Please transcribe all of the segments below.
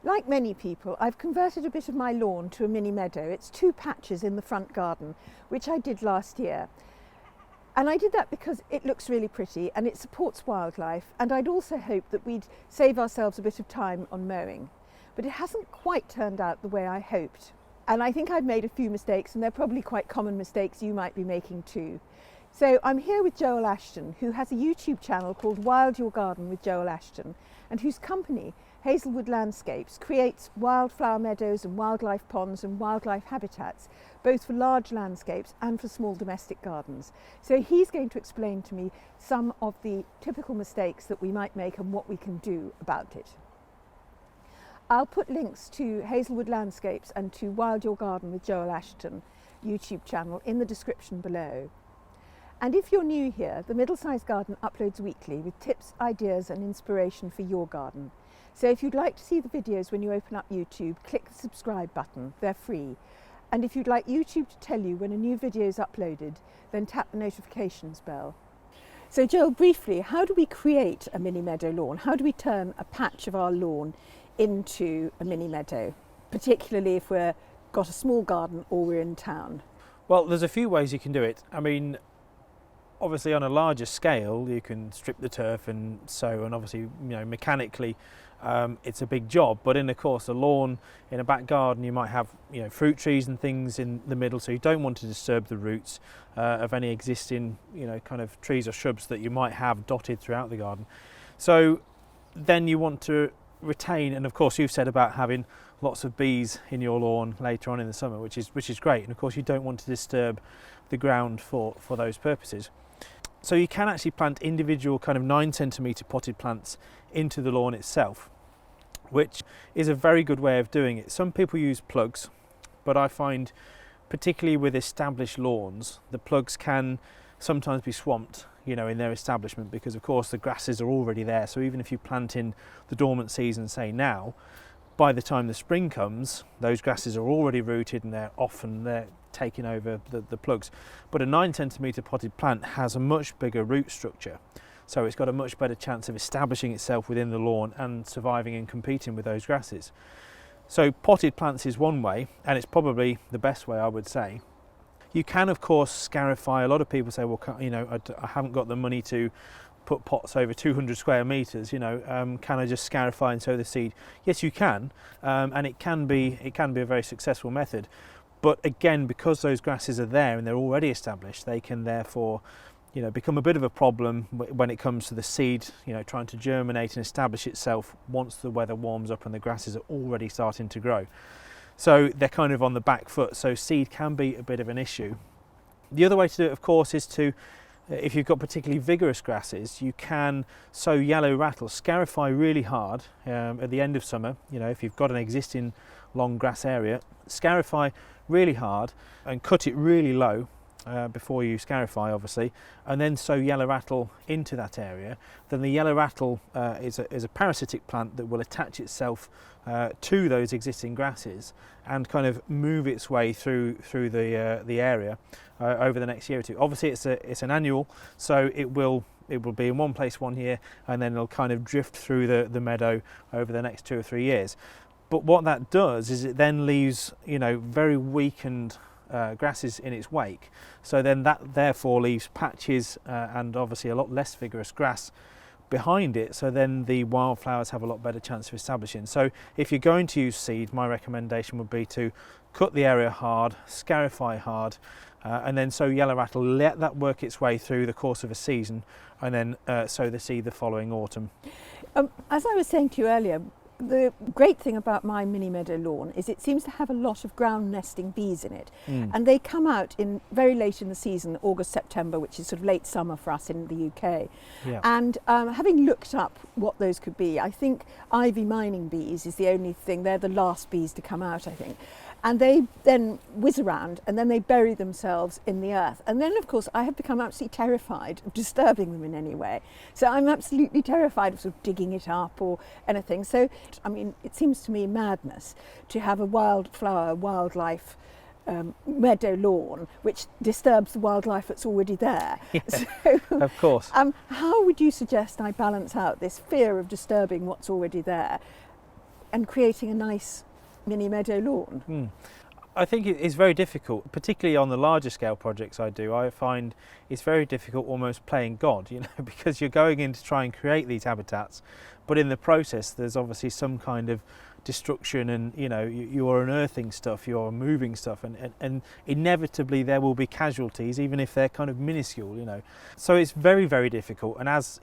Like many people, I've converted a bit of my lawn to a mini meadow. It's 2 patches in the front garden, which I did last year. And I did that because it looks really pretty and it supports wildlife, and I'd also hoped that we'd save ourselves a bit of time on mowing. But it hasn't quite turned out the way I hoped. And I think I've made a few mistakes, and they're probably quite common mistakes you might be making too. So I'm here with Joel Ashton, who has a YouTube channel called Wild Your Garden with Joel Ashton, and whose company, Hazelwood Landscapes, creates wildflower meadows and wildlife ponds and wildlife habitats, both for large landscapes and for small domestic gardens. So he's going to explain to me some of the typical mistakes that we might make and what we can do about it. I'll put links to Hazelwood Landscapes and to Wild Your Garden with Joel Ashton YouTube channel in the description below. And if you're new here, the Middlesized Garden uploads weekly with tips, ideas and inspiration for your garden. So if you'd like to see the videos when you open up YouTube, click the subscribe button, they're free. And if you'd like YouTube to tell you when a new video is uploaded, then tap the notifications bell. So Joel, briefly, how do we create a mini meadow lawn? How do we turn a patch of our lawn into a mini meadow, particularly if we've got a small garden or we're in town? Well, there's a few ways you can do it. I mean, obviously on a larger scale you can strip the turf and sow, and obviously, you know, mechanically it's a big job. But in, of course, a lawn in a back garden, you might have, you know, fruit trees and things in the middle, so you don't want to disturb the roots of any existing, you know, kind of trees or shrubs that you might have dotted throughout the garden. So then you want to retain, and of course you've said about having lots of bees in your lawn later on in the summer, which is great, and of course you don't want to disturb the ground for those purposes. So you can actually plant individual kind of 9 centimetre potted plants into the lawn itself, which is a very good way of doing it. Some people use plugs, but I find particularly with established lawns, the plugs can sometimes be swamped, you know, in their establishment, because of course the grasses are already there. So even if you plant in the dormant season, say now, by the time the spring comes, those grasses are already rooted and they're taking over the plugs. But a 9 centimetre potted plant has a much bigger root structure, so it's got a much better chance of establishing itself within the lawn and surviving and competing with those grasses. So potted plants is one way, and it's probably the best way, I would say. You can, of course, scarify. A lot of people say, well, you know, I haven't got the money to put pots over 200 square metres, you know, can I just scarify and sow the seed? Yes, you can, and it can be a very successful method. But again, because those grasses are there and they're already established, they can therefore, you know, become a bit of a problem when it comes to the seed, you know, trying to germinate and establish itself once the weather warms up and the grasses are already starting to grow. So they're kind of on the back foot, so seed can be a bit of an issue. The other way to do it, of course, is to, if you've got particularly vigorous grasses, you can sow yellow rattle, scarify really hard at the end of summer. You know, if you've got an existing long grass area, scarify really hard and cut it really low before you scarify, obviously, and then sow yellow rattle into that area. Then the yellow rattle is a parasitic plant that will attach itself to those existing grasses and kind of move its way through the area over the next year or two. Obviously, it's an annual, so it will be in one place one year, and then it'll kind of drift through the meadow over the next 2 or 3 years. But what that does is it then leaves, you know, very weakened grasses in its wake. So then that therefore leaves patches and obviously a lot less vigorous grass behind it. So then the wildflowers have a lot better chance of establishing. So if you're going to use seed, my recommendation would be to cut the area hard, scarify hard, and then sow yellow rattle. Let that work its way through the course of a season, and then sow the seed the following autumn. As I was saying to you earlier, the great thing about my mini meadow lawn is it seems to have a lot of ground nesting bees in it, and they come out in very late in the season, August, September, which is sort of late summer for us in the UK. Yeah. And having looked up what those could be, I think ivy mining bees is the only thing. They're the last bees to come out, I think. And they then whiz around and then they bury themselves in the earth. And then, of course, I have become absolutely terrified of disturbing them in any way. So I'm absolutely terrified of sort of digging it up or anything. So, I mean, it seems to me madness to have a wildflower, wildlife meadow lawn which disturbs the wildlife that's already there. Yeah, so, of course. How would you suggest I balance out this fear of disturbing what's already there and creating a nice mini meadow lawn? I think it is very difficult, particularly on the larger scale projects I do. I find it's very difficult, almost playing God, because you're going in to try and create these habitats, but in the process there's obviously some kind of destruction, and you're unearthing stuff, you're moving stuff, and inevitably there will be casualties, even if they're kind of minuscule. So it's very, very difficult, and as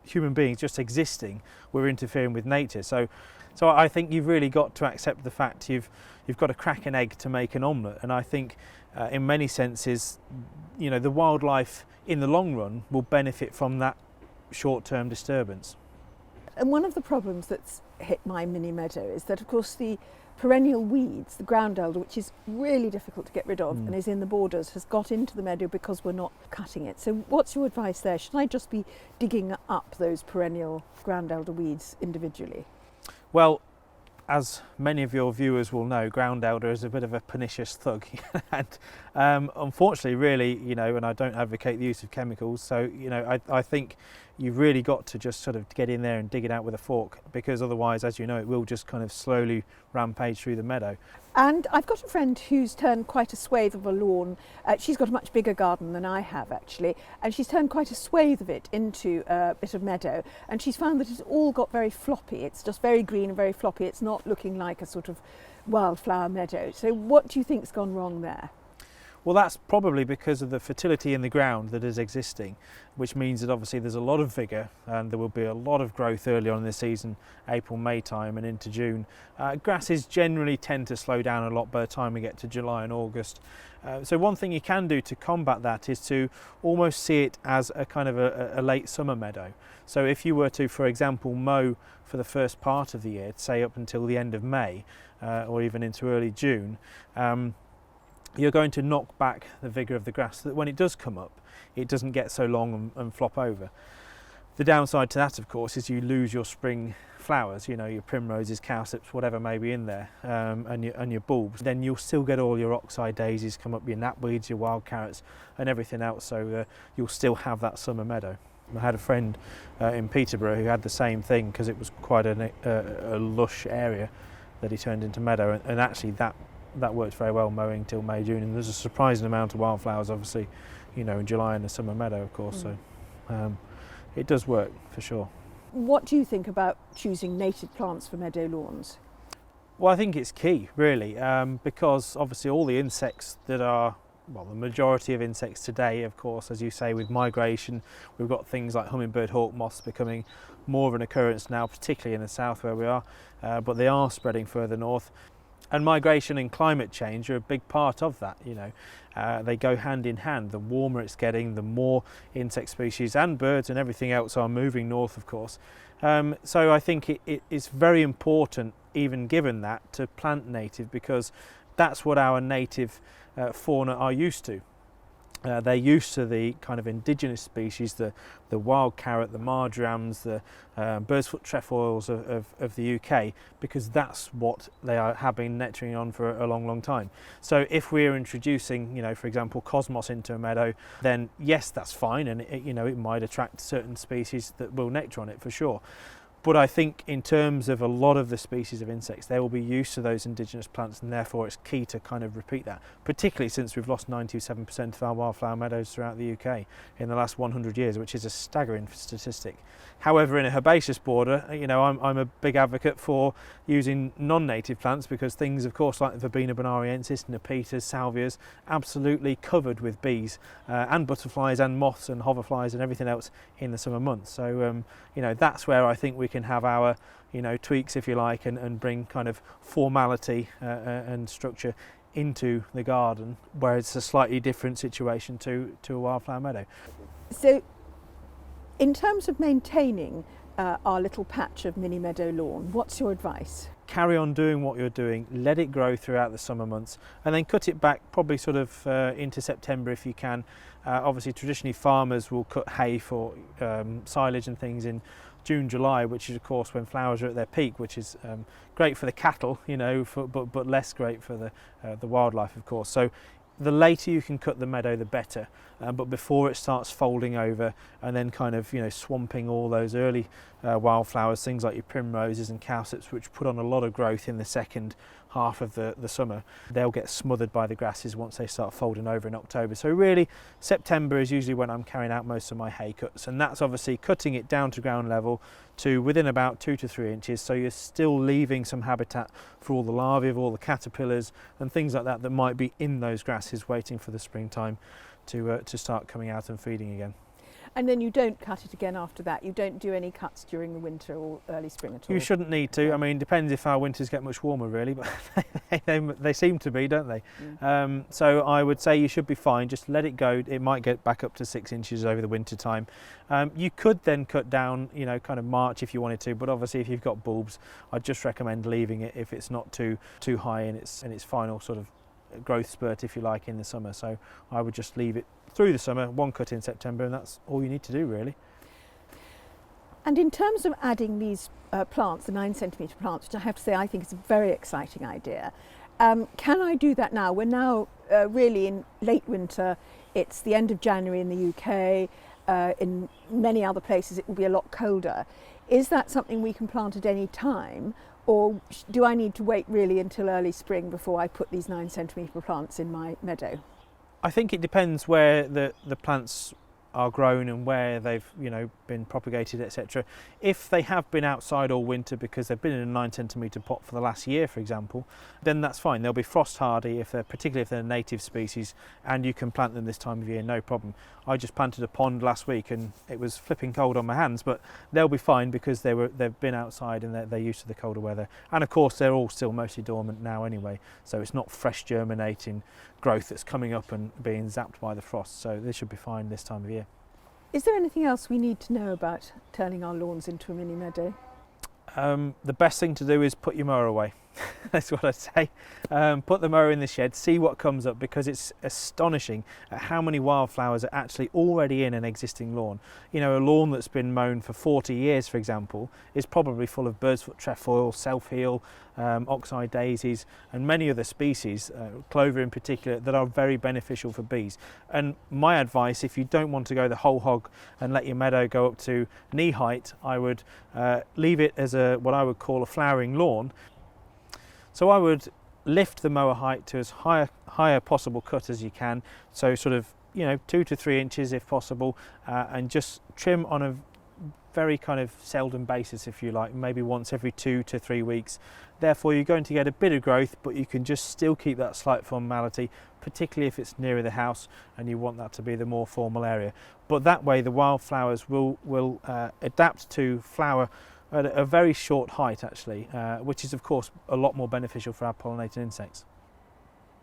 human beings just existing, we're interfering with nature. So I think you've really got to accept the fact you've got to crack an egg to make an omelette, and I think in many senses the wildlife in the long run will benefit from that short-term disturbance. And one of the problems that's hit my mini meadow is that, of course, the perennial weeds, the ground elder, which is really difficult to get rid of and is in the borders, has got into the meadow because we're not cutting it. So what's your advice there? Should I just be digging up those perennial ground elder weeds individually? Well, as many of your viewers will know, ground elder is a bit of a pernicious thug, and unfortunately, really, and I don't advocate the use of chemicals. So, I think you've really got to just sort of get in there and dig it out with a fork, because otherwise, as you know, it will just kind of slowly rampage through the meadow. And I've got a friend who's turned quite a swathe of a lawn. She's got a much bigger garden than I have, actually, and she's turned quite a swathe of it into a bit of meadow, and she's found that it's all got very floppy. It's just very green and very floppy. It's not looking like a sort of wildflower meadow. So what do you think's gone wrong there? Well, that's probably because of the fertility in the ground that is existing, which means that obviously there's a lot of vigour, and there will be a lot of growth early on in the season, April, May time and into June. Grasses generally tend to slow down a lot by the time we get to July and August. So one thing you can do to combat that is to almost see it as a kind of a late summer meadow. So if you were to, for example, mow for the first part of the year, say up until the end of May, or even into early June, you're going to knock back the vigour of the grass so that when it does come up, it doesn't get so long and flop over. The downside to that, of course, is you lose your spring flowers, your primroses, cowslips, whatever may be in there, and your bulbs. Then you'll still get all your oxeye daisies come up, your knapweeds, your wild carrots and everything else, so you'll still have that summer meadow. I had a friend in Peterborough who had the same thing, because it was quite a lush area that he turned into meadow, and actually that worked very well, mowing till May, June, and there's a surprising amount of wildflowers, obviously, in July in the summer meadow, of course. So it does work for sure. What do you think about choosing native plants for meadow lawns? Well, I think it's key, really, because obviously all the insects that are, well, the majority of insects today, of course, as you say, with migration, we've got things like hummingbird, hawk moths becoming more of an occurrence now, particularly in the south where we are, but they are spreading further north. And migration and climate change are a big part of that. They go hand in hand. The warmer it's getting, the more insect species and birds and everything else are moving north, of course. So I think it is very important, even given that, to plant native, because that's what our native fauna are used to. They're used to the kind of indigenous species, the wild carrot, the marjorams, the bird's foot trefoils of the UK, because that's what they have been nectaring on for a long, long time. So if we're introducing, for example, cosmos into a meadow, then yes, that's fine, and it might attract certain species that will nectar on it for sure. But I think in terms of a lot of the species of insects, they will be used to those indigenous plants, and therefore it's key to kind of repeat that, particularly since we've lost 97% of our wildflower meadows throughout the UK in the last 100 years, which is a staggering statistic. However, in a herbaceous border, I'm a big advocate for using non-native plants, because things, of course, like the Verbena bonariensis, nepetas, salvias, absolutely covered with bees and butterflies and moths and hoverflies and everything else in the summer months. So, that's where I think we can have our, tweaks, if you like, and bring kind of formality and structure into the garden, where it's a slightly different situation to a wildflower meadow. So, in terms of maintaining our little patch of mini meadow lawn, what's your advice? Carry on doing what you're doing, let it grow throughout the summer months, and then cut it back probably sort of into September if you can. Obviously, traditionally farmers will cut hay for silage and things in June, July, which is of course when flowers are at their peak, which is great for the cattle, but less great for the wildlife, of course. So the later you can cut the meadow, the better. But before it starts folding over and then kind of, you know, swamping all those early wildflowers, things like your primroses and cowslips, which put on a lot of growth in the second half of the summer, they'll get smothered by the grasses once they start folding over in October. So really, September is usually when I'm carrying out most of my hay cuts, and that's obviously cutting it down to ground level to within about 2 to 3 inches, so you're still leaving some habitat for all the larvae of all the caterpillars and things like that that might be in those grasses waiting for the springtime to start coming out and feeding again. And then you don't cut it again after that? You don't do any cuts during the winter or early spring at all? You shouldn't need to. I mean, depends if our winters get much warmer really, but they seem to be, don't they? Mm. So I would say you should be fine. Just let it go. It might get back up to 6 inches over the winter time. You could then cut down, you know, kind of March if you wanted to, but obviously if you've got bulbs, I'd just recommend leaving it if it's not too high in its final sort of growth spurt, if you like, in the summer. So I would just leave it through the summer, one cut in September, and that's all you need to do really. And in terms of adding these plants, the 9 centimetre plants, which I have to say I think is a very exciting idea, can I do that now? We're now really in late winter. It's the end of January in the UK. In many other places it will be a lot colder. Is that something we can plant at any time, or do I need to wait really until early spring before I put these 9 centimetre plants in my meadow? I think it depends where the plants are grown and where they've, you know, been propagated, etc. If they have been outside all winter because they've been in a 9 centimetre pot for the last year, for example, then that's fine. They'll be frost hardy particularly if they're a native species, and you can plant them this time of year, no problem. I just planted a pond last week and it was flipping cold on my hands, but they'll be fine because they've been outside and they're used to the colder weather. And of course they're all still mostly dormant now anyway, so it's not fresh germinating growth that's coming up and being zapped by the frost, so they should be fine this time of year. Is there anything else we need to know about turning our lawns into a mini meadow? The best thing to do is put your mower away. That's what I'd say. Put the mower in the shed, see what comes up, because it's astonishing at how many wildflowers are actually already in an existing lawn. You know, a lawn that's been mown for 40 years, for example, is probably full of birdsfoot trefoil, self-heal, oxeye daisies, and many other species, clover in particular, that are very beneficial for bees. And my advice, if you don't want to go the whole hog and let your meadow go up to knee height, I would leave it as what I would call a flowering lawn. So I would lift the mower height to as higher possible cut as you can, so sort of, you know, 2 to 3 inches if possible, and just trim on a very kind of seldom basis, if you like, maybe once every 2 to 3 weeks. Therefore you're going to get a bit of growth, but you can just still keep that slight formality, particularly if it's nearer the house and you want that to be the more formal area. But that way the wildflowers will adapt to flower at a very short height actually, which is of course a lot more beneficial for our pollinating insects.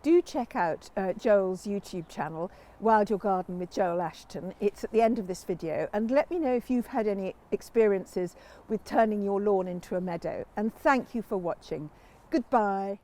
Do check out Joel's YouTube channel, Wild Your Garden with Joel Ashton. It's at the end of this video, and let me know if you've had any experiences with turning your lawn into a meadow. And thank you for watching. Goodbye.